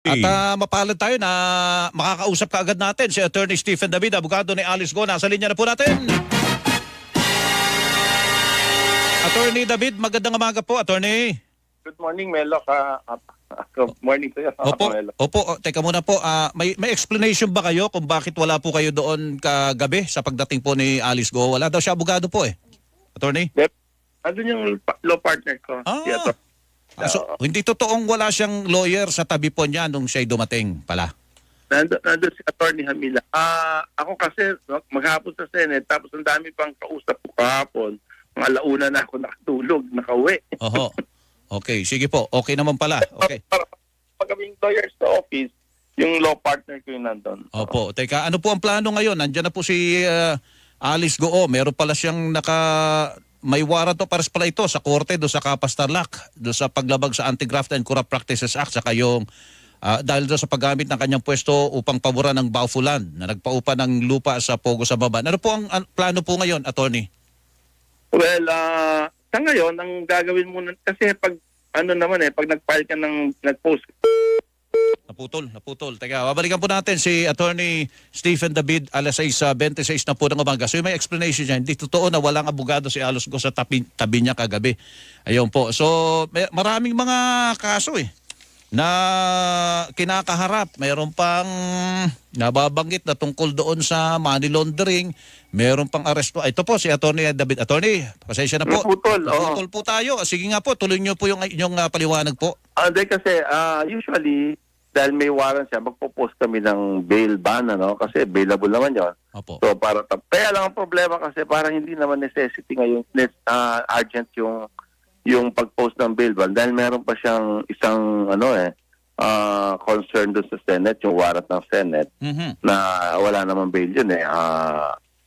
At mapalad tayo na makakausap ka agad natin si Attorney Stephen David, abogado ni Alice Go. Nasa linya na po natin. Attorney David, magandang umaga po, Attorney. Good morning, Melo. Good morning to you. Opo, Melo. teka muna po. May explanation ba kayo kung bakit wala po kayo doon kagabi sa pagdating po ni Alice Go? Wala daw siya abogado po eh. Attorney? Yep. Andun yung law partner ko. So, hindi totoong wala siyang lawyer sa tabi po niya nung siya'y dumating pala? Nandun si Attorney Hamila. Ako kasi maghapon sa Senate, tapos ang dami pang kausap ko kahapon. Mga alauna na ako nakatulog, nakauwi. Oho. Okay, sige po. Okay naman pala. Okay. Para pag kaming lawyers sa office, yung law partner ko yung nandun. Opo. Teka, ano po ang plano ngayon? Nandiyan na po si Alice Goo. Meron pala siyang may warrant o pares pala ito sa korte do sa Kapas Tarlac, do sa paglabag sa Anti-Graft and Corrupt Practices Act, saka yung dahil do sa paggamit ng kanyang pwesto upang paboran ng Baufulan na nagpaupa ng lupa sa Pogo sa Baba. Ano po ang plano po ngayon, Attorney? Well, sa ngayon, ang gagawin muna, kasi pag pag nag-file ka nag-post. Naputol. Teka, babalikan po natin si Attorney Stephen David, alas 6:26 na po ng umaga. So may explanation niya, hindi totoo na walang abogado si Alice Go sa tabi niya kagabi. Ayun po. So maraming mga kaso na kinakaharap. Mayroon pang nababanggit na tungkol doon sa money laundering. Mayroon pang aresto. Ito po si Attorney David. Attorney, pasensya na po. Naputol po tayo. Sige nga po, tuloy niyo po yung inyong paliwanag po. Hindi kasi usually dahil may warrant siya, magpo-post kami ng bail ban, kasi bailable naman yun. Opo. So kaya lang ang problema kasi parang hindi naman necessity ngayon, urgent yung pag-post ng bail ban dahil meron pa siyang isang concern doon sa Senate, yung warrant ng Senate, na wala naman bail yun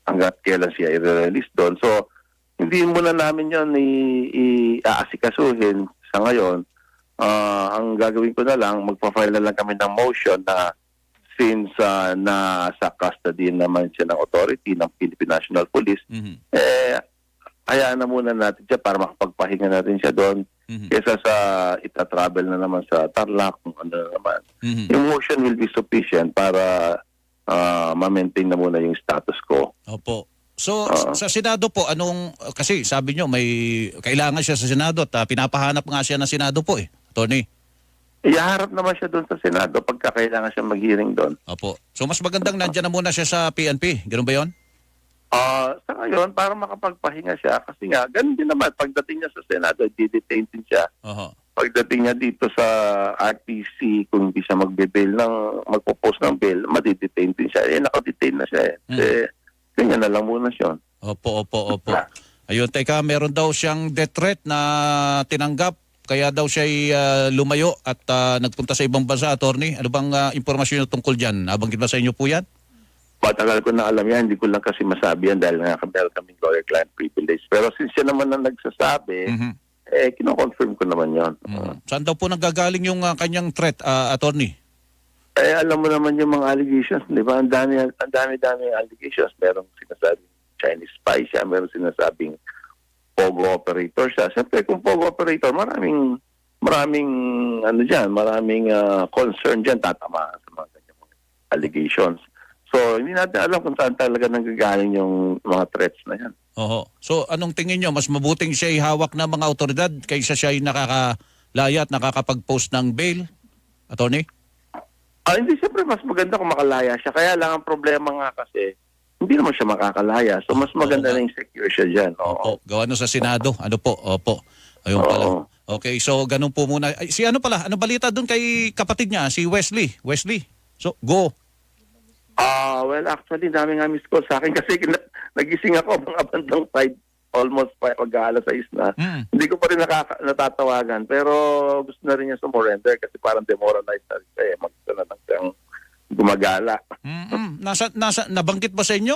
hanggat kailan siya i-release doon. So hindi muna namin yun i-aasikasuhin sa ngayon. Ang gagawin ko na lang, magpa-file na lang kami ng motion na since nasa custody naman siya ng authority ng Philippine National Police, hayaan na muna natin siya para makapagpahinga natin siya doon kesa sa ita-travel na naman sa Tarlac, kung ano na naman. Yung motion will be sufficient para ma-maintain na muna yung status quo. Opo. So sa Senado po, kasi sabi nyo may kailangan siya sa Senado at pinapahanap nga siya ng Senado po Attorney. Iharap naman siya doon sa Senado pagka kailangan siya mag-hearing doon. Opo. So mas magandang nandyan na muna siya sa PNP. Ganun ba yun? Sa ngayon, para makapagpahinga siya, kasi nga, ganun din naman, pagdating niya sa Senado, di-detain din siya. Pagdating niya dito sa RTC, kung hindi siya magpo-post ng bail, madi-detain din siya. Naka-detain na siya ganyan na lang muna siya. Opo. Ayun, teka, meron daw siyang death threat na tinanggap, kaya daw siya lumayo at nagpunta sa ibang bansa, Attorney. Ano bang impormasyon nyo tungkol dyan? Nabanggit ba sa inyo po yan? Matagal ko na alam yan, hindi ko lang kasi masabi yan dahil nga kaming lawyer-client privilege. Pero since siya naman ang nagsasabi, kino-confirm ko naman yan. Saan daw po nanggagaling yung kanyang threat, Attorney? Alam mo naman yung mga allegations, di ba? Ang dami allegations. Merong sinasabing Chinese spy siya, merong sinasabing Pogo operator siya. Siyempre, kung Pogo operator, maraming concern dyan, tatamaan sa mga ganyang allegations. So, hindi natin alam kung saan talaga nanggagaling yung mga threats na yan. So, anong tingin nyo? Mas mabuting siya'y hawak ng mga otoridad kaysa siya'y nakakalaya at nakakapag-post ng bail? Attorney? Hindi, siyempre mas maganda kung makalaya siya. Kaya lang ang problema nga kasi, hindi naman siya makakalaya. So, mas maganda na yung secure siya dyan. Opo. Gawa sa Senado. Ano po? Opo. Ayun pala. Okay, so ganun po muna. Si ano balita dun kay kapatid niya, si Wesley? So, go. Well, actually, dami nga miss call sa akin kasi nagising ako mga bandang 5, almost 5, pag-aalas 6 na. Hindi ko pa rin natatawagan. Pero gusto na rin niya sumurrender kasi parang demoralized na rin siya. Magsa na lang siyang gumagala. Nabanggit ba sa inyo?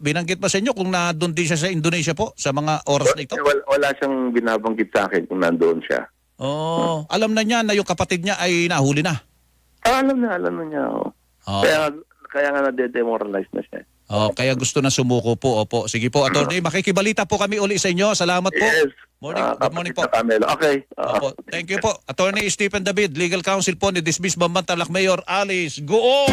Binanggit ba sa inyo kung nandun din siya sa Indonesia po sa mga oras na ito? Wala siyang binabanggit sa akin kung nandoon siya. Alam na niya na yung kapatid niya ay nahuli na? Alam na niya. Kaya nga na-demoralize na siya. Kaya gusto na sumuko po. Opo. Sige po, Attorney. Makikibalita po kami uli sa inyo. Salamat po. Yes. Good morning po. Camelo. Okay. Opo. Thank you po. Attorney Stephen David, Legal Counsel po ni Dismiss Bamban Talak Mayor Alice Guo.